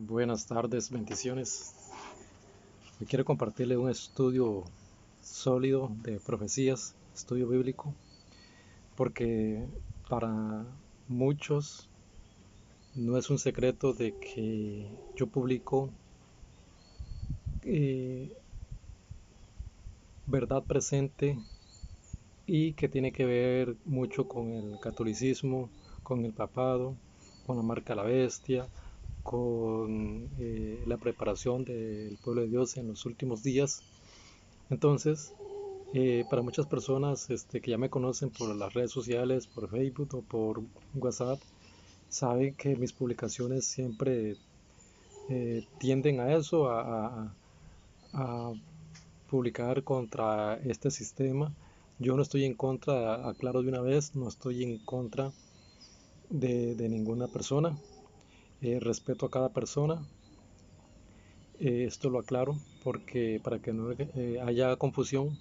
Buenas tardes, bendiciones. Hoy quiero compartirle un estudio sólido de profecías, estudio bíblico, porque para muchos no es un secreto de que yo publico eh, verdad presente y que tiene que ver mucho con el catolicismo, con el papado, con la marca de la bestia, con la preparación del pueblo de Dios en los últimos días. Entonces, para muchas personas que ya me conocen por las redes sociales, por Facebook o por WhatsApp, saben que mis publicaciones siempre tienden a eso, a publicar contra este sistema. Yo no estoy en contra, aclaro de una vez, no estoy en contra de ninguna persona. Respeto a cada persona. Esto lo aclaro porque para que no haya confusión.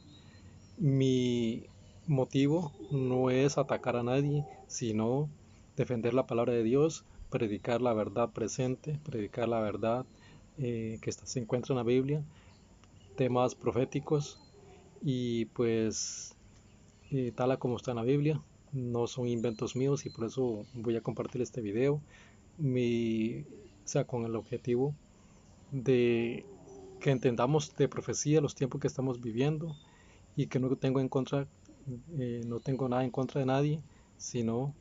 Mi motivo no es atacar a nadie, sino defender la palabra de Dios, predicar la verdad presente, predicar la verdad se encuentra en la Biblia, temas proféticos y pues tal como está en la Biblia, no son inventos míos y por eso voy a compartir este video, o sea, con el objetivo de que entendamos de profecía los tiempos que estamos viviendo y que no tengo nada en contra de nadie, sino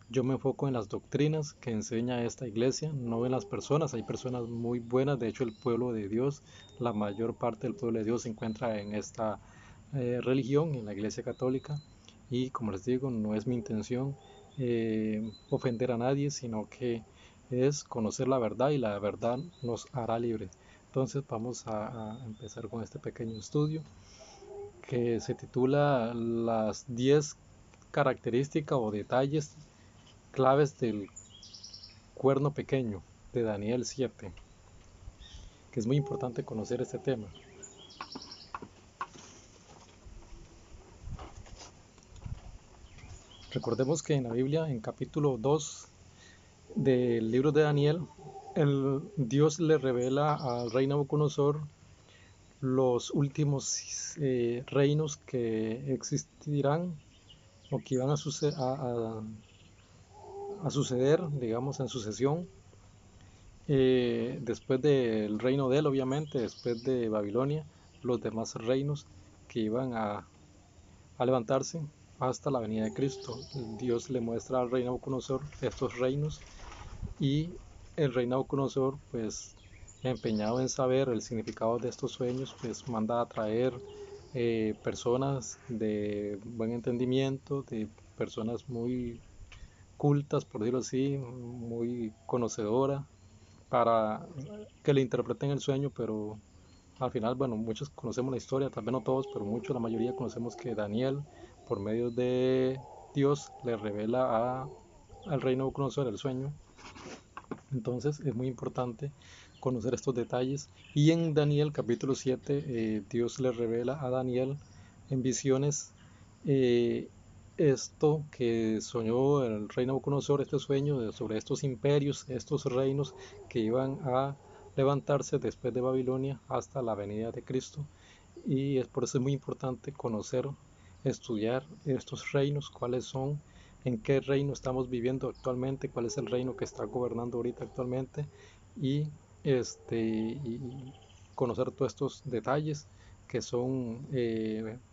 yo me enfoco en las doctrinas que enseña esta iglesia, no en las personas. Hay personas muy buenas, de hecho el pueblo de Dios, la mayor parte del pueblo de Dios se encuentra en esta religión, en la iglesia católica, y como les digo, no es mi intención ofender a nadie, sino que es conocer la verdad y la verdad nos hará libres. Entonces vamos a empezar con este pequeño estudio que se titula Las 10 características o detalles claves del cuerno pequeño de Daniel 7, que es muy importante conocer este tema. Recordemos que en la Biblia, en capítulo 2 del libro de Daniel, Dios le revela al rey Nabucodonosor los últimos reinos que existirán o que iban a suceder, digamos, en sucesión después del reino de él, obviamente, después de Babilonia, los demás reinos que iban a levantarse hasta la venida de Cristo. Dios le muestra al rey Nabucodonosor estos reinos y el rey Nabucodonosor, pues empeñado en saber el significado de estos sueños, pues manda a traer personas de buen entendimiento, de personas muy cultas, por decirlo así, muy conocedoras, para que le interpreten el sueño, pero al final, bueno, muchos conocemos la historia, tal vez no todos, pero muchos, la mayoría conocemos que Daniel, por medio de Dios, le revela al rey Nabucodonosor el sueño. Entonces es muy importante conocer estos detalles. Y en Daniel capítulo 7, Dios le revela a Daniel en visiones eh, esto que soñó el rey Nabucodonosor, este sueño sobre estos imperios, estos reinos que iban a levantarse después de Babilonia hasta la venida de Cristo. Y es por eso es muy importante conocer, estudiar estos reinos, cuáles son, en qué reino estamos viviendo actualmente, cuál es el reino que está gobernando ahorita actualmente y y conocer todos estos detalles que son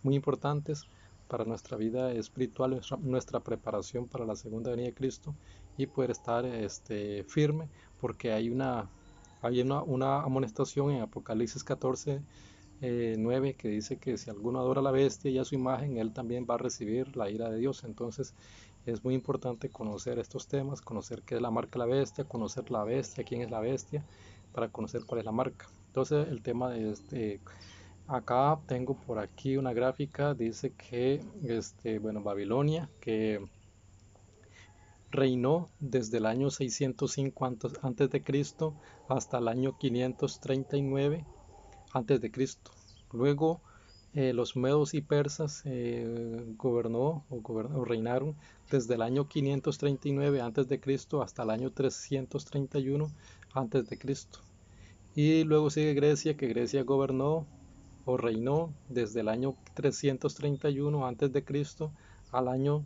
muy importantes para nuestra vida espiritual, nuestra preparación para la segunda venida de Cristo y poder estar firme, porque una amonestación en Apocalipsis 14 9 que dice que si alguno adora a la bestia y a su imagen, él también va a recibir la ira de Dios. Entonces es muy importante conocer estos temas, conocer qué es la marca de la bestia, conocer la bestia, quién es la bestia, para conocer cuál es la marca. Entonces el tema de acá tengo por aquí una gráfica, dice que bueno, Babilonia, que reinó desde el año 605 antes de Cristo hasta el año 539 antes de Cristo. Luego Los medos y persas o reinaron desde el año 539 antes de Cristo hasta el año 331 antes de Cristo. Y luego sigue Grecia, que Grecia gobernó o reinó desde el año 331 antes de Cristo al año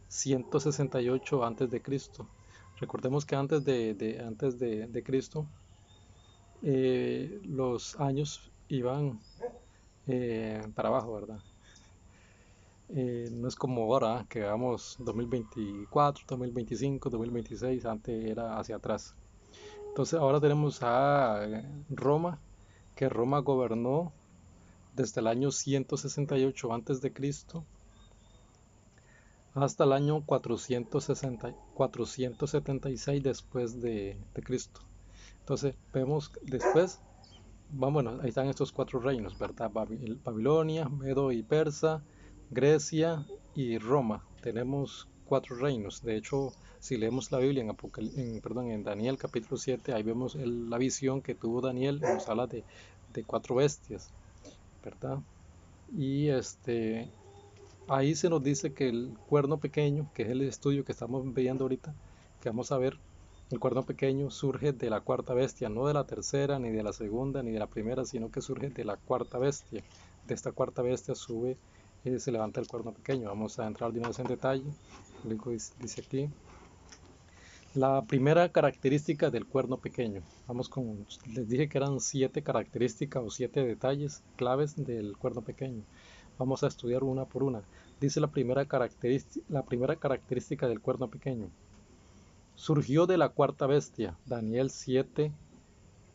168 antes de Cristo. Recordemos que antes de Cristo los años iban para abajo, ¿verdad? No es como ahora, que vamos 2024, 2025, 2026, antes era hacia atrás. Entonces ahora tenemos a Roma, que Roma gobernó desde el año 168 antes de Cristo hasta el año 476 después de Cristo. Entonces vemos después, bueno, ahí están estos cuatro reinos, ¿verdad? Babilonia, Medo y Persa, Grecia y Roma. Tenemos cuatro reinos. De hecho, si leemos la Biblia en Daniel capítulo 7, ahí vemos la visión que tuvo Daniel, nos habla de cuatro bestias, ¿verdad? Y ahí se nos dice que el cuerno pequeño, que es el estudio que estamos viendo ahorita, que vamos a ver, el cuerno pequeño surge de la cuarta bestia, no de la tercera, ni de la segunda, ni de la primera, sino que surge de la cuarta bestia. De esta cuarta bestia se levanta el cuerno pequeño. Vamos a entrar de una vez en detalle. Luego dice aquí, la primera característica del cuerno pequeño. Les dije que eran 7 características o 7 detalles claves del cuerno pequeño. Vamos a estudiar una por una. Dice la primera característica del cuerno pequeño. Surgió de la cuarta bestia. Daniel 7,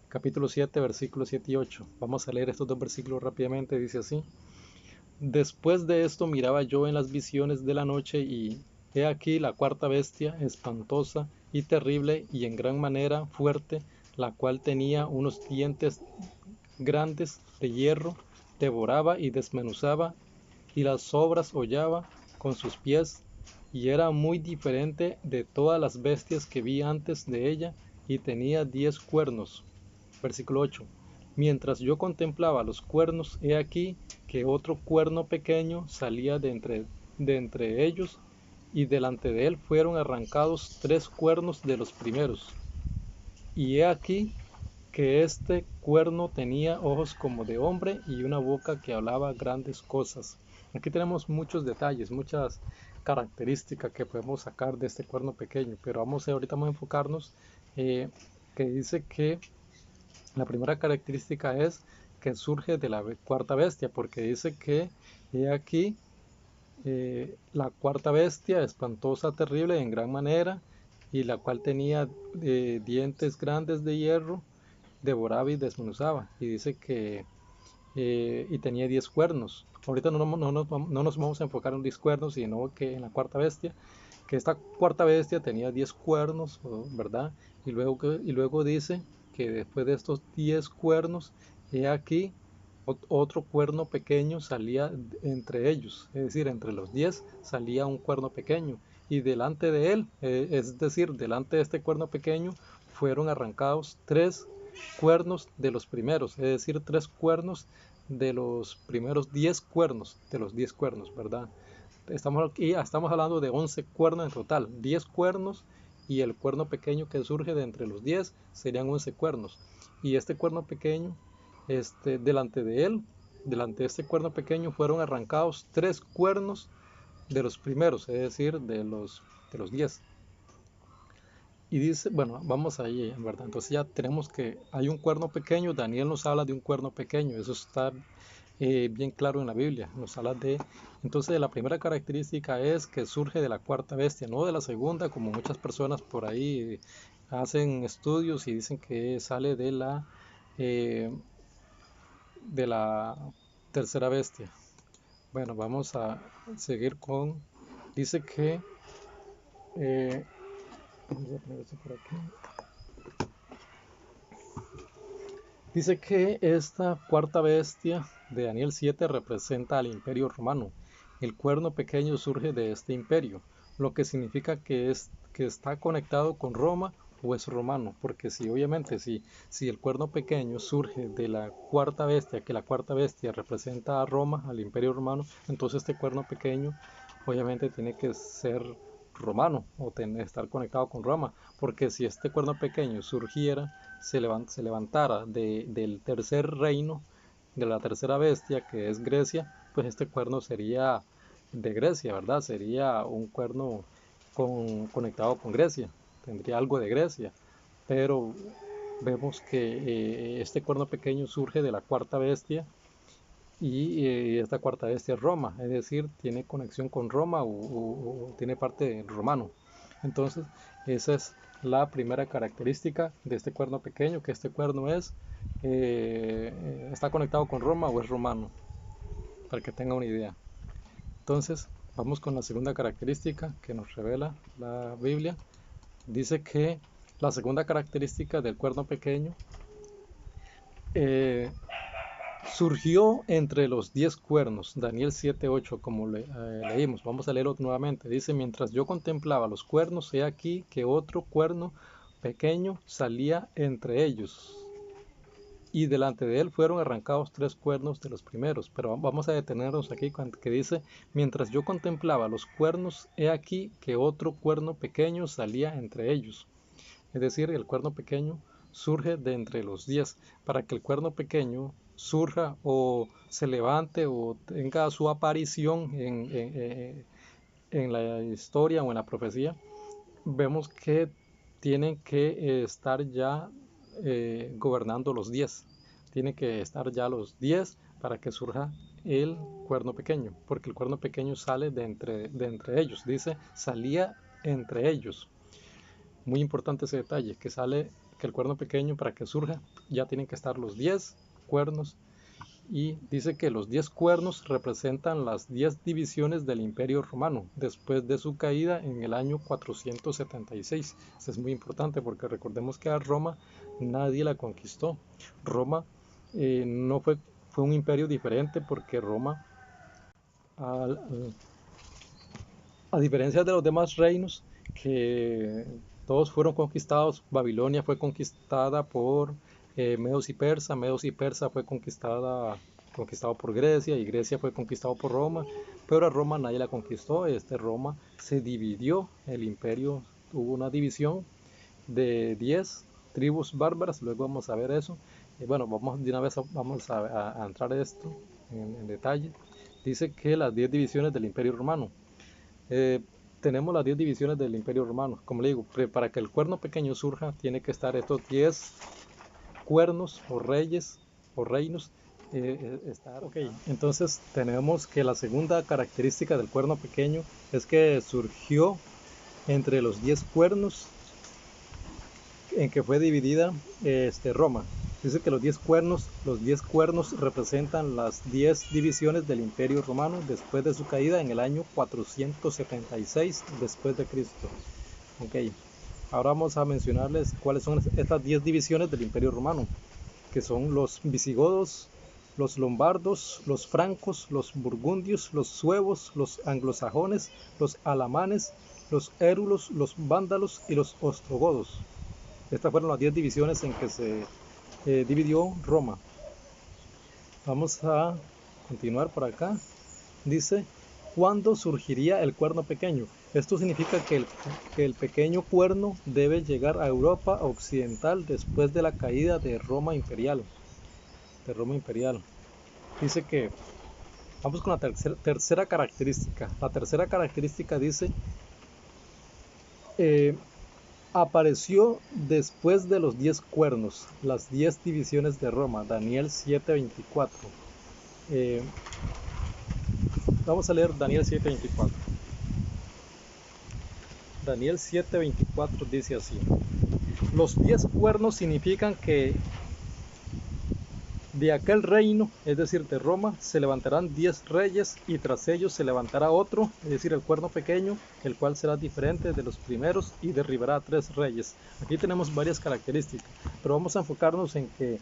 capítulo 7, versículos 7 y 8. Vamos a leer estos dos versículos rápidamente. Dice así. Después de esto miraba yo en las visiones de la noche y he aquí la cuarta bestia, espantosa y terrible y en gran manera fuerte, la cual tenía unos dientes grandes de hierro, devoraba y desmenuzaba, y las sobras hollaba con sus pies, y era muy diferente de todas las bestias que vi antes de ella, y tenía 10 cuernos. Versículo 8. Mientras yo contemplaba los cuernos, he aquí que otro cuerno pequeño salía de entre ellos, y delante de él fueron arrancados 3 cuernos de los primeros. Y he aquí que este cuerno tenía ojos como de hombre y una boca que hablaba grandes cosas. Aquí tenemos muchos detalles, muchas características que podemos sacar de este cuerno pequeño, pero ahorita vamos a enfocarnos que dice que la primera característica es que surge de la cuarta bestia, porque dice que he aquí la cuarta bestia, espantosa, terrible en gran manera, y la cual tenía dientes grandes de hierro, devoraba y desmenuzaba, y dice que y tenía 10 cuernos. Ahorita no nos vamos a enfocar en 10 cuernos, sino que en la cuarta bestia, que esta cuarta bestia tenía 10 cuernos, ¿verdad? Y luego dice que después de estos 10 cuernos, he aquí otro cuerno pequeño salía entre ellos, es decir, entre los 10 salía un cuerno pequeño, y delante de él, es decir, delante de este cuerno pequeño, fueron arrancados 3 cuernos de los primeros, es decir, 3 cuernos de los primeros 10 cuernos, ¿verdad? Estamos hablando de 11 cuernos en total, 10 cuernos y el cuerno pequeño que surge de entre los 10 serían 11 cuernos. Y este cuerno pequeño, delante de este cuerno pequeño fueron arrancados 3 cuernos de los primeros, es decir, de los 10. Y dice, bueno, vamos ahí, en verdad. Entonces ya tenemos que hay un cuerno pequeño. Daniel nos habla de un cuerno pequeño. Eso está bien claro en la Biblia. Nos habla entonces, la primera característica es que surge de la cuarta bestia, no de la segunda, como muchas personas por ahí hacen estudios y dicen que sale eh, de la tercera bestia. Bueno, vamos a seguir dice que, eh, vamos a poner esto por aquí. Dice que esta cuarta bestia de Daniel 7 representa al imperio romano. El cuerno pequeño surge de este imperio, lo que significa que está conectado con Roma o es romano, porque si obviamente si el cuerno pequeño surge de la cuarta bestia, que la cuarta bestia representa a Roma, al Imperio Romano, entonces este cuerno pequeño obviamente tiene que ser romano o estar conectado con Roma, porque si este cuerno pequeño surgiera, se levantara del tercer reino, de la tercera bestia, que es Grecia, pues este cuerno sería de Grecia, ¿verdad? Sería un cuerno conectado con Grecia, tendría algo de Grecia, pero vemos que este cuerno pequeño surge de la cuarta bestia y esta cuarta bestia es Roma, es decir, tiene conexión con Roma o tiene parte romano. Entonces, esa es la primera característica de este cuerno pequeño, que este cuerno está conectado con Roma o es romano, para que tenga una idea. Entonces, vamos con la segunda característica que nos revela la Biblia. Dice que la segunda característica del cuerno pequeño eh, surgió entre los 10 cuernos, Daniel 7:8, como leímos. Vamos a leerlo nuevamente. Dice, mientras yo contemplaba los cuernos, he aquí que otro cuerno pequeño salía entre ellos. Y delante de él fueron arrancados 3 cuernos de los primeros. Pero vamos a detenernos aquí que dice, mientras yo contemplaba los cuernos, he aquí que otro cuerno pequeño salía entre ellos. Es decir, el cuerno pequeño surge de entre los 10. Para que el cuerno pequeño surja o se levante o tenga su aparición en la historia o en la profecía, vemos que tienen que estar ya gobernando los 10. Tiene que estar ya los 10 para que surja el cuerno pequeño, porque el cuerno pequeño sale de entre ellos. Dice, salía entre ellos. Muy importante ese detalle, que el cuerno pequeño para que surja ya tienen que estar los 10 cuernos, y dice que los 10 cuernos representan las 10 divisiones del Imperio Romano después de su caída en el año 476. Eso es muy importante porque recordemos que a Roma nadie la conquistó. Roma no fue un imperio diferente, porque Roma, a diferencia de los demás reinos, que todos fueron conquistados, Babilonia fue conquistada por Medos y Persa, Medos y Persa fue conquistado por Grecia, y Grecia fue conquistado por Roma, pero a Roma nadie la conquistó. Roma se dividió, el imperio tuvo una división de 10 tribus bárbaras. Luego vamos a ver eso. Bueno, de una vez vamos a entrar en esto en detalle. Dice que las 10 divisiones del Imperio Romano. Tenemos las 10 divisiones del Imperio Romano. Como le digo, para que el cuerno pequeño surja, tiene que estar estos 10 cuernos o reyes o reinos. Entonces tenemos que la segunda característica del cuerno pequeño es que surgió entre los 10 cuernos en que fue dividida Roma. Dice que los 10 cuernos representan las 10 divisiones del Imperio Romano después de su caída en el año 476 después de Cristo. Ok, ahora vamos a mencionarles cuáles son estas 10 divisiones del Imperio Romano, que son los visigodos, los lombardos, los francos, los burgundios, los suevos, los anglosajones, los alamanes, los érulos, los vándalos y los ostrogodos. Estas fueron las 10 divisiones en que se dividió Roma. Vamos a continuar por acá. Dice, ¿cuándo surgiría el cuerno pequeño? Esto significa que el pequeño cuerno debe llegar a Europa occidental después de la caída de Roma imperial. Dice que, vamos con la tercera característica. La tercera característica dice, apareció después de los 10 cuernos, las 10 divisiones de Roma, Daniel 7:24. Vamos a leer Daniel 7:24. Daniel 7:24 dice así: los 10 cuernos significan que de aquel reino, es decir, de Roma, se levantarán 10 reyes, y tras ellos se levantará otro, es decir, el cuerno pequeño, el cual será diferente de los primeros y derribará a 3 reyes. Aquí tenemos varias características, pero vamos a enfocarnos en que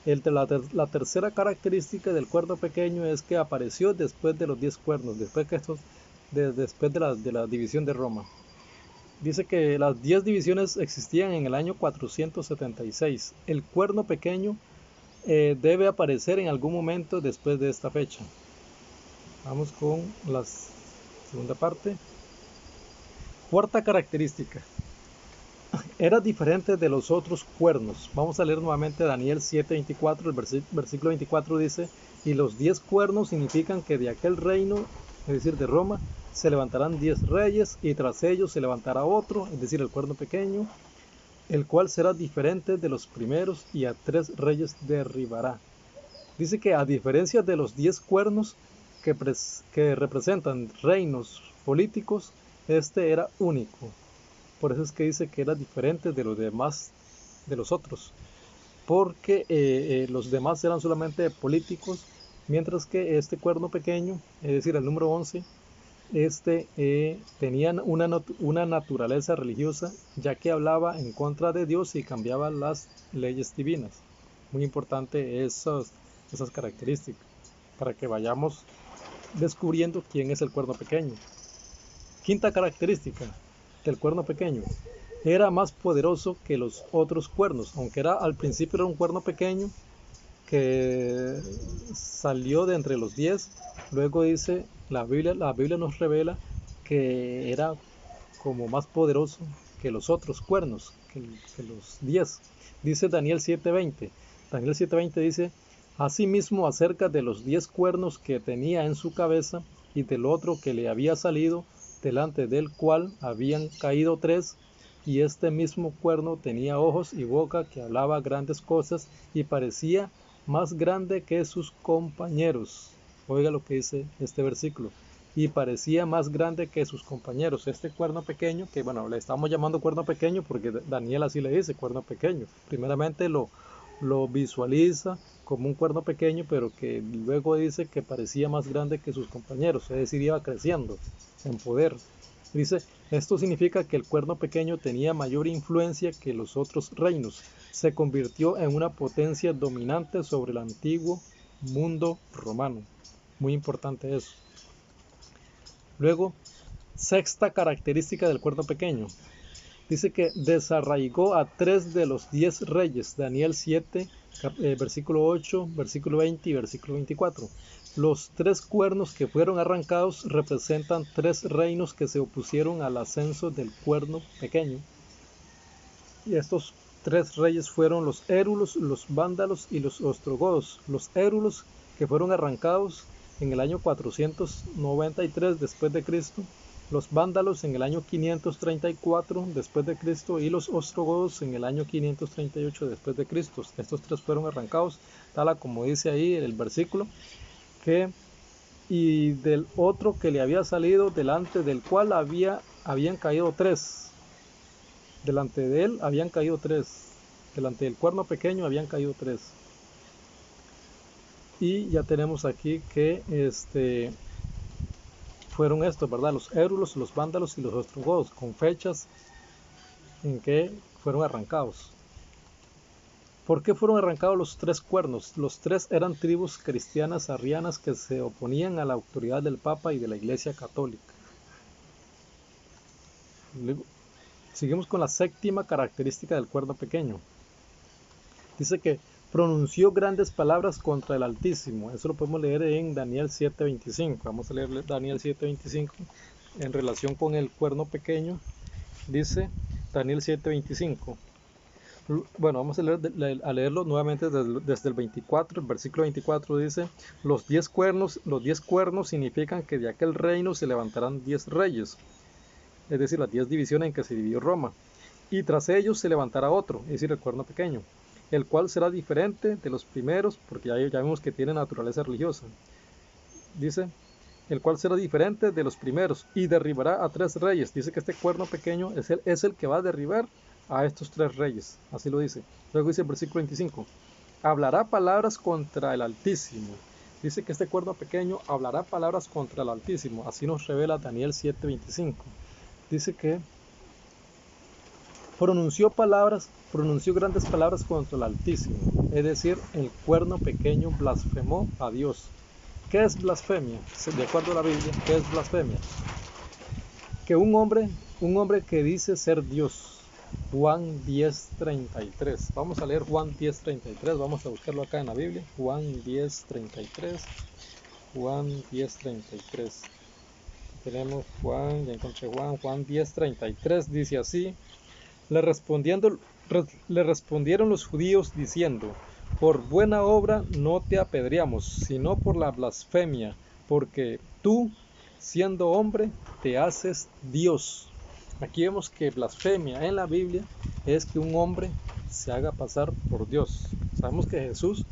la tercera característica del cuerno pequeño es que apareció después de los 10 cuernos, después de la división de Roma. Dice que las 10 divisiones existían en el año 476. El cuerno pequeño debe aparecer en algún momento después de esta fecha. Vamos con la segunda parte. Cuarta característica. Era diferente de los otros cuernos. Vamos a leer nuevamente Daniel 7:24. El versículo 24 dice: y los 10 cuernos significan que de aquel reino, es decir, de Roma, se levantarán 10 reyes, y tras ellos se levantará otro, es decir, el cuerno pequeño, el cual será diferente de los primeros, y a 3 reyes derribará. Dice que a diferencia de los 10 cuernos que representan reinos políticos, este era único. Por eso es que dice que era diferente de los demás, de los otros, porque los demás eran solamente políticos, mientras que este cuerno pequeño, es decir, el número 11, tenían una naturaleza religiosa, ya que hablaba en contra de Dios y cambiaba las leyes divinas. Muy importante esas características, para que vayamos descubriendo quién es el cuerno pequeño. Quinta característica del cuerno pequeño: era más poderoso que los otros cuernos, aunque al principio era un cuerno pequeño que salió de entre los 10. Luego dice la Biblia nos revela que era como más poderoso que los otros cuernos, que los 10. Dice Daniel 7:20. Daniel 7:20 dice: asimismo, acerca de los 10 cuernos que tenía en su cabeza, y del otro que le había salido, delante del cual habían caído 3, y este mismo cuerno tenía ojos y boca, que hablaba grandes cosas, y parecía más grande que sus compañeros. Oiga lo que dice este versículo: y parecía más grande que sus compañeros. Este cuerno pequeño, que bueno, le estamos llamando cuerno pequeño porque Daniel así le dice, cuerno pequeño. Primeramente lo visualiza como un cuerno pequeño, pero que luego dice que parecía más grande que sus compañeros, es decir, iba creciendo en poder. Dice: esto significa que el cuerno pequeño tenía mayor influencia que los otros reinos. Se convirtió en una potencia dominante sobre el antiguo mundo romano. Muy importante eso. Luego, sexta característica del cuerno pequeño. Dice que desarraigó a 3 de los 10 reyes. Daniel 7, versículo 8, versículo 20 y versículo 24. Los 3 cuernos que fueron arrancados representan 3 reinos que se opusieron al ascenso del cuerno pequeño. Y estos 3 reyes fueron los érulos, los vándalos y los ostrogodos. Los érulos, que fueron arrancados en el año 493 después de Cristo, los vándalos en el año 534 después de Cristo, y los ostrogodos en el año 538 después de Cristo. Estos 3 fueron arrancados, tal como dice ahí el versículo, y del otro que le había salido, delante del cual habían caído 3. Delante de él habían caído 3. Delante del cuerno pequeño habían caído 3. Y ya tenemos aquí que fueron estos, ¿verdad? Los érulos, los vándalos y los ostrogodos, con fechas en que fueron arrancados. ¿Por qué fueron arrancados los 3 cuernos? Los 3 eran tribus cristianas arrianas que se oponían a la autoridad del Papa y de la Iglesia Católica. Luego, seguimos con la séptima característica del cuerno pequeño. Dice que pronunció grandes palabras contra el Altísimo. Eso lo podemos leer en Daniel 7:25. Vamos a leer Daniel 7:25 en relación con el cuerno pequeño. Dice Daniel 7:25. Bueno, vamos a leerlo nuevamente desde el 24. El versículo 24 dice: los 10 cuernos significan que de aquel reino se levantarán 10 reyes, es decir, las 10 divisiones en que se dividió Roma, y tras ellos se levantará otro, es decir, el cuerno pequeño, el cual será diferente de los primeros, porque ya vemos que tiene naturaleza religiosa. Dice: el cual será diferente de los primeros, y derribará a 3 reyes. Dice que este cuerno pequeño es el que va a derribar a estos 3 reyes, así lo dice. Luego dice el versículo 25: hablará palabras contra el Altísimo. Dice que este cuerno pequeño hablará palabras contra el Altísimo, así nos revela Daniel 7:25. Dice que pronunció grandes palabras contra el Altísimo, es decir, el cuerno pequeño blasfemó a Dios. ¿Qué es blasfemia? De acuerdo a la Biblia, ¿qué es blasfemia? Que un hombre un hombre que dice ser Dios. Juan 10:33. Vamos a leer Juan 10:33. Vamos a buscarlo acá en la Biblia. Juan 10:33. Juan 10:33. Tenemos Juan, ya encontré Juan 10:33. Dice así: le respondieron los judíos diciendo: por buena obra no te apedreamos, sino por la blasfemia, porque tú, siendo hombre, te haces Dios. Aquí vemos que blasfemia en la Biblia es que un hombre se haga pasar por Dios. Sabemos que Jesús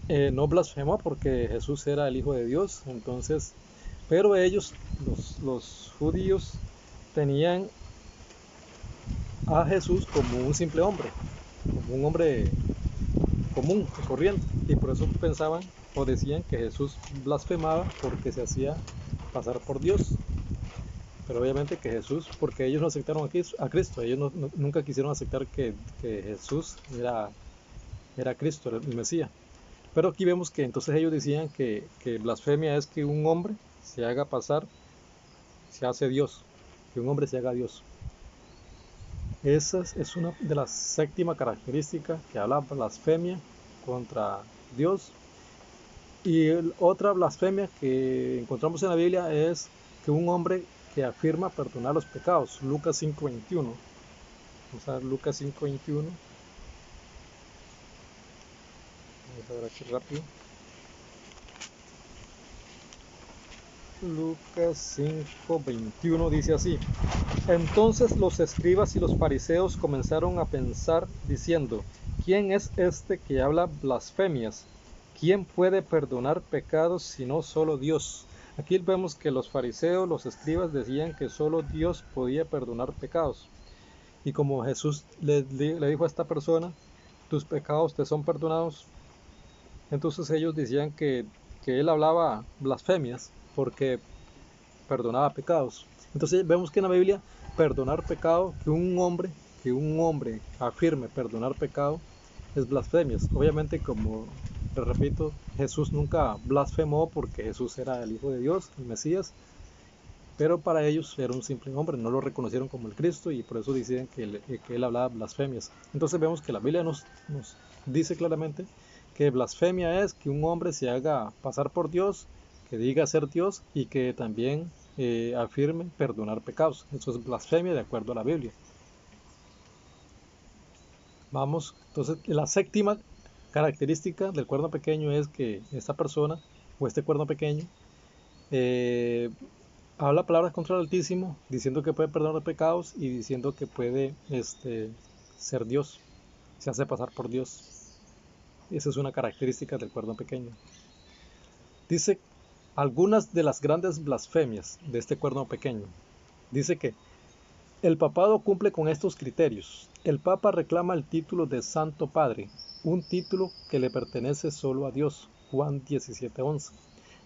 no blasfemó porque Jesús era el Hijo de Dios, entonces, pero ellos, los judíos, tenían a Jesús como un simple hombre, como un hombre común y corriente, y por eso pensaban o decían que Jesús blasfemaba porque se hacía pasar por Dios. Pero obviamente que Jesús, porque ellos no aceptaron a Cristo, ellos nunca quisieron aceptar que Jesús era Cristo, era el Mesías. Pero aquí vemos que entonces ellos decían que blasfemia es que un hombre se haga pasar, se hace Dios, que un hombre se haga Dios. Esa es una de las séptima características que habla blasfemia contra Dios. Y otra blasfemia que encontramos en la Biblia es que un hombre que afirma perdonar los pecados. Lucas 5:21. Vamos a ver Lucas 5:21. Vamos a ver aquí rápido. Lucas 5:21 dice así: entonces los escribas y los fariseos comenzaron a pensar diciendo: ¿quién es este que habla blasfemias? ¿Quién puede perdonar pecados sino solo Dios? Aquí vemos que los fariseos, los escribas decían que solo Dios podía perdonar pecados. Y como Jesús le dijo a esta persona: tus pecados te son perdonados, entonces ellos decían que él hablaba blasfemias porque perdonaba pecados. Entonces vemos que en la Biblia perdonar pecado, que un hombre afirme perdonar pecado, es blasfemias. Obviamente, como les repito, Jesús nunca blasfemó porque Jesús era el Hijo de Dios, el Mesías, pero para ellos era un simple hombre, no lo reconocieron como el Cristo y por eso deciden que él hablaba blasfemias. Entonces vemos que la Biblia nos dice claramente que blasfemia es que un hombre se haga pasar por Dios, que diga ser Dios y que también afirme perdonar pecados. Eso es blasfemia de acuerdo a la Biblia. Vamos, entonces la séptima característica del cuerno pequeño es que esta persona o este cuerno pequeño habla palabras contra el Altísimo, diciendo que puede perdonar pecados y diciendo que puede ser Dios, se hace pasar por Dios. Esa es una característica del cuerno pequeño. Dice algunas de las grandes blasfemias de este cuerno pequeño. Dice que el papado cumple con estos criterios. El Papa reclama el título de Santo Padre, un título que le pertenece solo a Dios. Juan 17:11.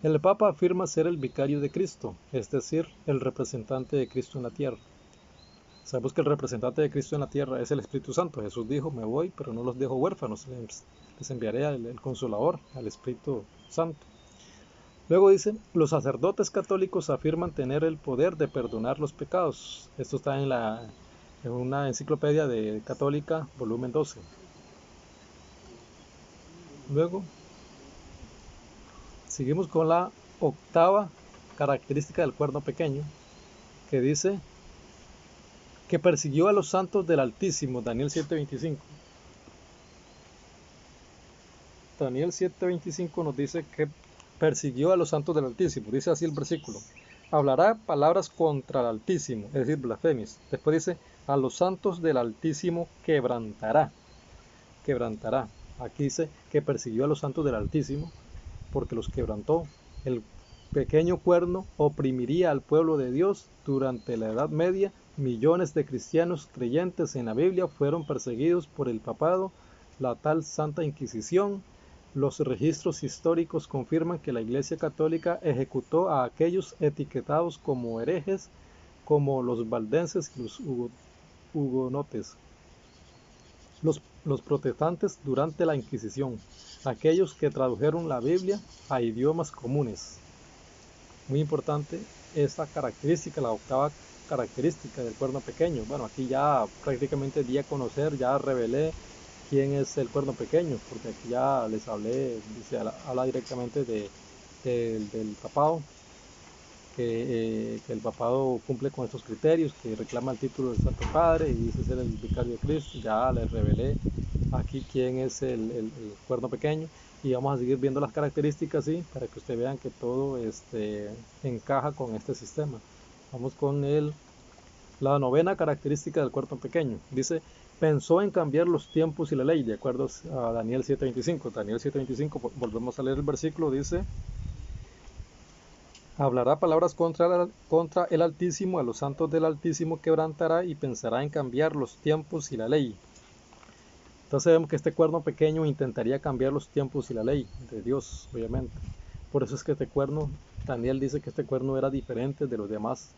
El Papa afirma ser el vicario de Cristo, es decir, el representante de Cristo en la tierra. Sabemos que el representante de Cristo en la tierra es el Espíritu Santo. Jesús dijo: me voy, pero no los dejo huérfanos, les enviaré al Consolador, al Espíritu Santo. Luego dice: los sacerdotes católicos afirman tener el poder de perdonar los pecados. Esto está en una enciclopedia católica, volumen 12. Luego seguimos con la octava característica del cuerno pequeño, que dice que persiguió a los santos del Altísimo. Daniel 7:25. Daniel 7:25 nos dice que persiguió a los santos del Altísimo. Dice así el versículo: hablará palabras contra el Altísimo, es decir, blasfemias. Después dice: a los santos del Altísimo quebrantará. Quebrantará. Aquí dice que persiguió a los santos del Altísimo porque los quebrantó. El pequeño cuerno oprimiría al pueblo de Dios. Durante la Edad Media, millones de cristianos creyentes en la Biblia fueron perseguidos por el papado, la tal Santa Inquisición. Los registros históricos confirman que la Iglesia Católica ejecutó a aquellos etiquetados como herejes, como los valdenses y los hugonotes. Los protestantes durante la Inquisición, aquellos que tradujeron la Biblia a idiomas comunes. Muy importante esta característica, la octava características del cuerno pequeño. Bueno, aquí ya prácticamente di a conocer, ya revelé quién es el cuerno pequeño, porque aquí ya les hablé, dice, habla directamente del papado, que el papado cumple con estos criterios, que reclama el título del Santo Padre y dice ser el vicario de Cristo. Ya les revelé aquí quién es el cuerno pequeño, y vamos a seguir viendo las características, ¿sí? Para que ustedes vean que todo encaja con este sistema. Vamos con la novena característica del cuerno pequeño. Dice, pensó en cambiar los tiempos y la ley, de acuerdo a Daniel 7:25. Daniel 7:25, volvemos a leer el versículo, dice, hablará palabras contra el Altísimo, a los santos del Altísimo quebrantará y pensará en cambiar los tiempos y la ley. Entonces vemos que este cuerno pequeño intentaría cambiar los tiempos y la ley de Dios, obviamente. Por eso es que este cuerno, Daniel dice que este cuerno era diferente de los demás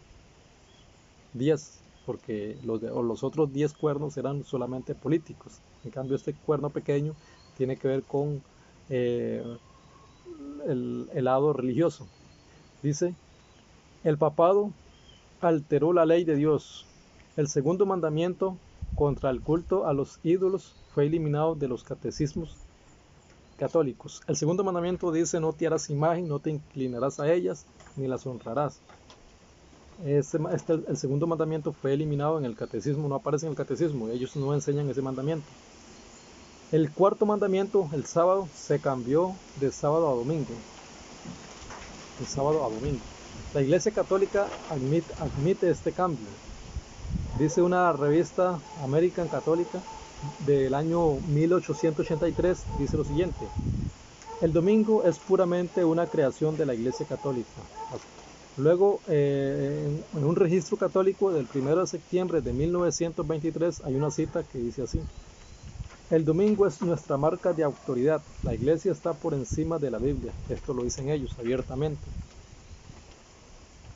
10, porque los otros 10 cuernos eran solamente políticos. En cambio este cuerno pequeño tiene que ver con el lado religioso. Dice, el papado alteró la ley de Dios. El segundo mandamiento contra el culto a los ídolos fue eliminado de los catecismos católicos. El segundo mandamiento dice, no te harás imagen, no te inclinarás a ellas, ni las honrarás. El segundo mandamiento fue eliminado en el catecismo, no aparece en el catecismo, ellos no enseñan ese mandamiento. El cuarto mandamiento, el sábado, se cambió de sábado a domingo. De sábado a domingo. La Iglesia Católica admite este cambio. Dice una revista American Católica del año 1883, dice lo siguiente: el domingo es puramente una creación de la Iglesia Católica. Luego, en un registro católico del 1 de septiembre de 1923 hay una cita que dice así: el domingo es nuestra marca de autoridad, la Iglesia está por encima de la Biblia. Esto lo dicen ellos abiertamente.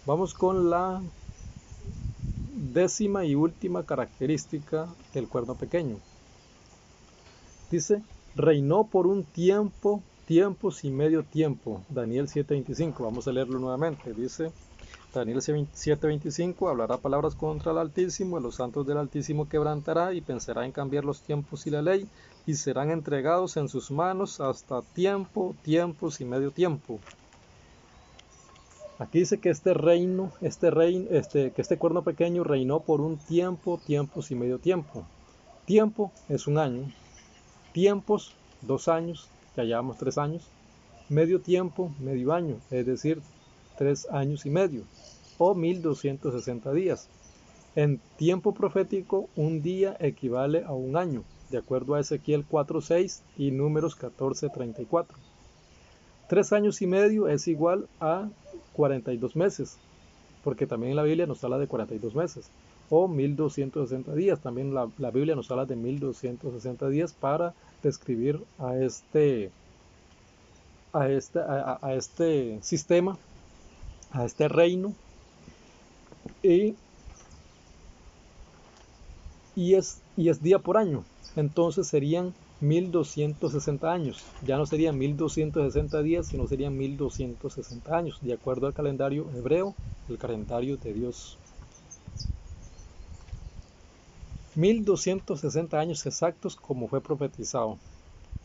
Vamos con la décima y última característica del cuerno pequeño. Dice, reinó por un tiempo, tiempos y medio tiempo. Daniel 7:25, vamos a leerlo nuevamente. Dice, Daniel 7:25, hablará palabras contra el Altísimo, los santos del Altísimo quebrantará y pensará en cambiar los tiempos y la ley, y serán entregados en sus manos hasta tiempo, tiempos y medio tiempo. Aquí dice que que este cuerno pequeño reinó por un tiempo, tiempos y medio tiempo. Tiempo es un año, tiempos 2 años, ya llevamos 3 años, medio tiempo, medio año, es decir, 3 años y medio, o 1260 días. En tiempo profético, un día equivale a un año, de acuerdo a Ezequiel 4:6 y Números 14:34. 3 años y medio es igual a 42 meses, porque también en la Biblia nos habla de 42 meses, o 1260 días. También la Biblia nos habla de 1260 días para describir a este sistema, a este reino, y es día por año. Entonces serían 1260 años. Ya no serían 1260 días, sino serían 1260 años, de acuerdo al calendario hebreo, el calendario de Dios. 1260 años exactos como fue profetizado.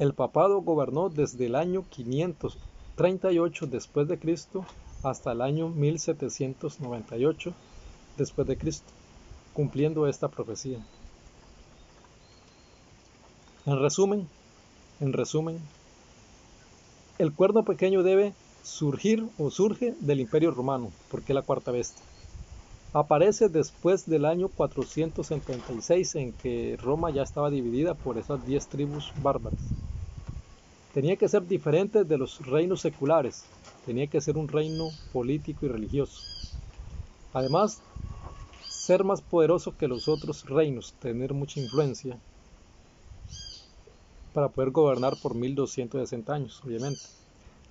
El papado gobernó desde el año 538 después de Cristo hasta el año 1798 después de Cristo, cumpliendo esta profecía. En resumen, el cuerno pequeño debe surge del Imperio Romano, porque es la cuarta bestia. Aparece después del año 476, en que Roma ya estaba dividida por esas 10 tribus bárbaras. Tenía que ser diferente de los reinos seculares, tenía que ser un reino político y religioso. Además, ser más poderoso que los otros reinos, tener mucha influencia, para poder gobernar por 1260 años, obviamente.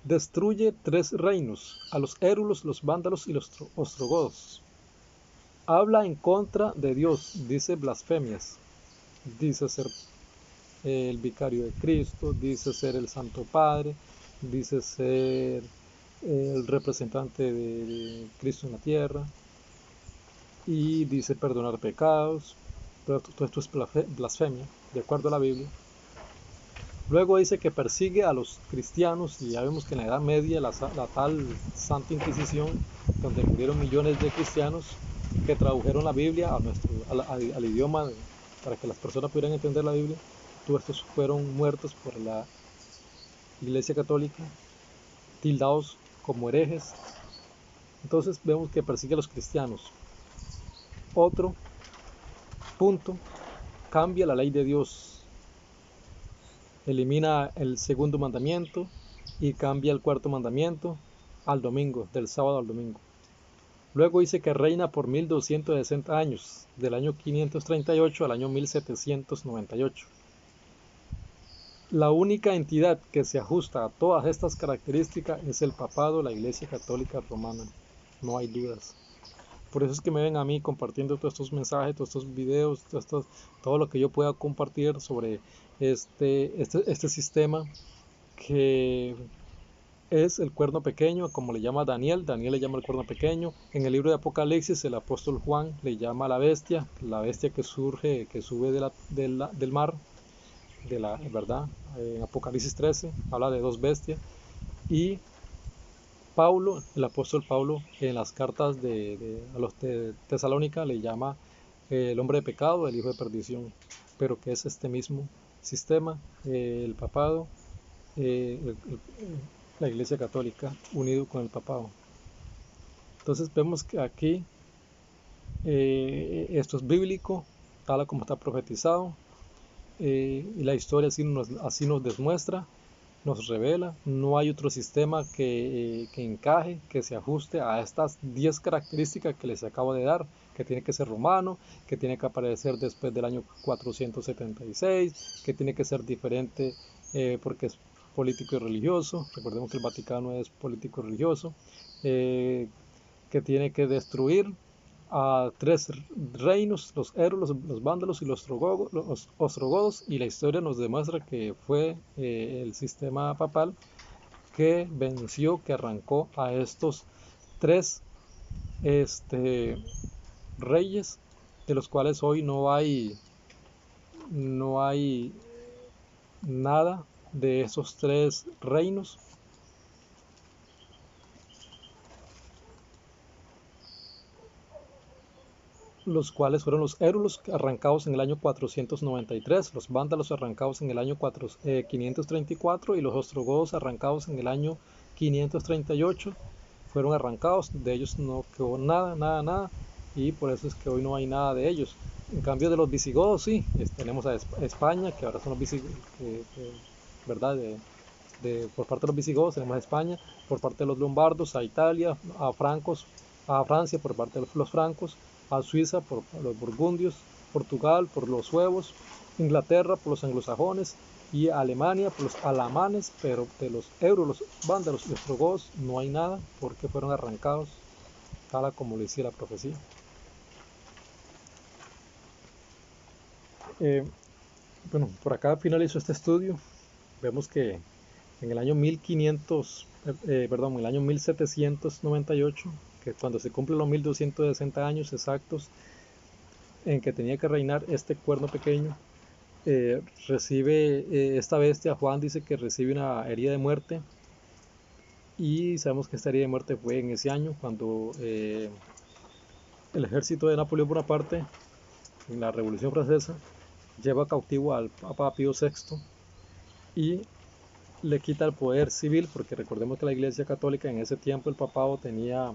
Destruye 3 reinos, a los érulos, los vándalos y los ostrogodos. Habla en contra de Dios, dice blasfemias, dice ser el vicario de Cristo, dice ser el Santo Padre, dice ser el representante de Cristo en la tierra. y dice perdonar pecados. Todo esto es blasfemia, de acuerdo a la Biblia. Luego dice que persigue a los cristianos, y ya vemos que en la Edad Media la tal Santa Inquisición, donde murieron millones de cristianos que tradujeron la Biblia al idioma para que las personas pudieran entender la Biblia, todos estos fueron muertos por la Iglesia Católica, tildados como herejes. Entonces vemos que persigue a los cristianos. Otro punto, cambia la ley de Dios, elimina el segundo mandamiento y cambia el cuarto mandamiento al domingo, del sábado al domingo. Luego dice que reina por 1260 años, del año 538 al año 1798. La única entidad que se ajusta a todas estas características es el papado, la Iglesia Católica Romana, no hay dudas. Por eso es que me ven a mí compartiendo todos estos mensajes, todos estos videos, todo lo que yo pueda compartir sobre este sistema que es el cuerno pequeño, como le llama Daniel le llama el cuerno pequeño. En el libro de Apocalipsis el apóstol Juan le llama la bestia que surge, que sube del mar, ¿verdad? En Apocalipsis 13 habla de dos bestias. Y Pablo, el apóstol Pablo, en las cartas a los de Tesalónica le llama el hombre de pecado, el hijo de perdición, pero que es este mismo sistema, el papado, la Iglesia Católica unido con el papado. Entonces vemos que aquí esto es bíblico, tal como está profetizado, y la historia así nos demuestra, nos revela. No hay otro sistema que encaje, que se ajuste a estas 10 características que les acabo de dar, que tiene que ser romano, que tiene que aparecer después del año 476, que tiene que ser diferente porque es político y religioso. Recordemos que el Vaticano es político y religioso, que tiene que destruir a 3 reinos, los eros, los vándalos y los ostrogodos, y la historia nos demuestra que fue el sistema papal que venció, que arrancó a estos 3 reyes, de los cuales hoy no hay nada de esos 3 reinos. Los cuales fueron los érulos arrancados en el año 493, los vándalos arrancados en el año 534 y los ostrogodos arrancados en el año 538. Fueron arrancados, de ellos no quedó nada, y por eso es que hoy no hay nada de ellos. En cambio de los visigodos sí, tenemos a España, que ahora son los visigodos, ¿verdad? Por parte de los visigodos tenemos a España, por parte de los lombardos a Italia, a Francia por parte de los francos, a Suiza por los burgundios, Portugal por los suevos, Inglaterra por los anglosajones y Alemania por los alamanes, pero de los euros, los vándalos y los ostrogodos no hay nada porque fueron arrancados, tal como lo decía la profecía. Bueno, por acá finalizo este estudio. Vemos que en el año 1798, que cuando se cumplen los 1260 años exactos en que tenía que reinar este cuerno pequeño, recibe esta bestia. Juan dice que recibe una herida de muerte, y sabemos que esta herida de muerte fue en ese año cuando el ejército de Napoleón Bonaparte, en la Revolución Francesa, lleva cautivo al Papa Pío VI y le quita el poder civil, porque recordemos que la Iglesia Católica en ese tiempo, el papado, tenía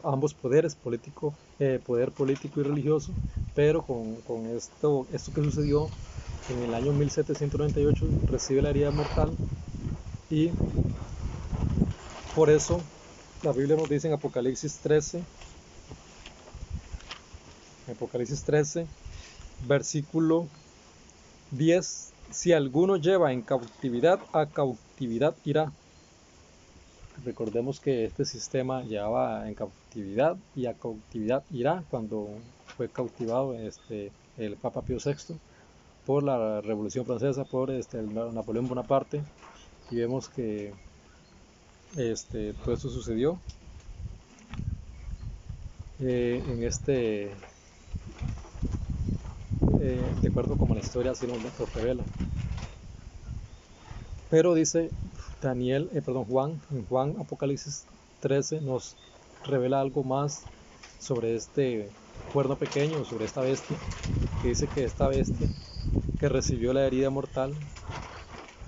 ambos poderes, poder político y religioso, pero con esto que sucedió en el año 1798, recibe la herida mortal, y por eso la Biblia nos dice en Apocalipsis 13, versículo 10, si alguno lleva en cautividad, a cautividad irá. Recordemos que este sistema llevaba en cautividad y a cautividad irá cuando fue cautivado el Papa Pío VI por la Revolución Francesa, por Napoleón Bonaparte, y vemos que todo esto sucedió. en de acuerdo como la historia así nos lo revela. Pero dice Juan, en Juan Apocalipsis 13 nos revela algo más sobre este cuerno pequeño, sobre esta bestia, que dice que esta bestia que recibió la herida mortal,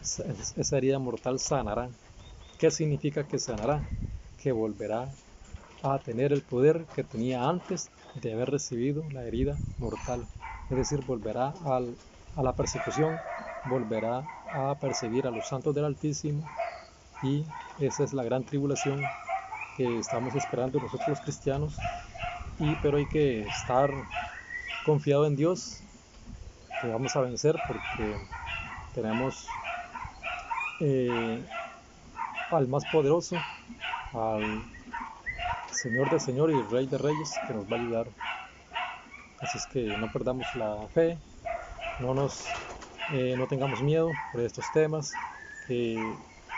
esa herida mortal sanará. ¿Qué significa que sanará? Que volverá a tener el poder que tenía antes de haber recibido la herida mortal. Es decir, volverá a la persecución, volverá a perseguir a los santos del Altísimo, y esa es la gran tribulación que estamos esperando nosotros los cristianos. Pero hay que estar confiado en Dios, que vamos a vencer, porque tenemos al más poderoso, al Señor de Señor y Rey de Reyes, que nos va a ayudar. Así es que no perdamos la fe, no tengamos miedo por estos temas, que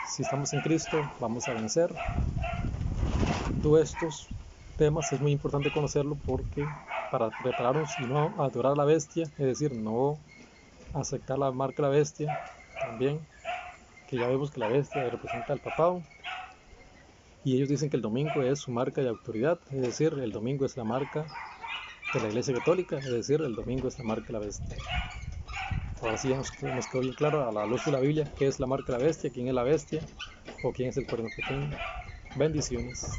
si estamos en Cristo vamos a vencer. Todos estos temas es muy importante conocerlo, porque para prepararnos y no adorar a la bestia, es decir, no aceptar la marca de la bestia, también, que ya vemos que la bestia representa al papado, y ellos dicen que el domingo es su marca de autoridad, es decir, el domingo es la marca de la Iglesia Católica, es decir, el domingo es la marca de la bestia. Ahora sí ya nos quedó bien claro a la luz de la Biblia qué es la marca de la bestia, quién es la bestia o quién es el cuerno pequeño. Bendiciones.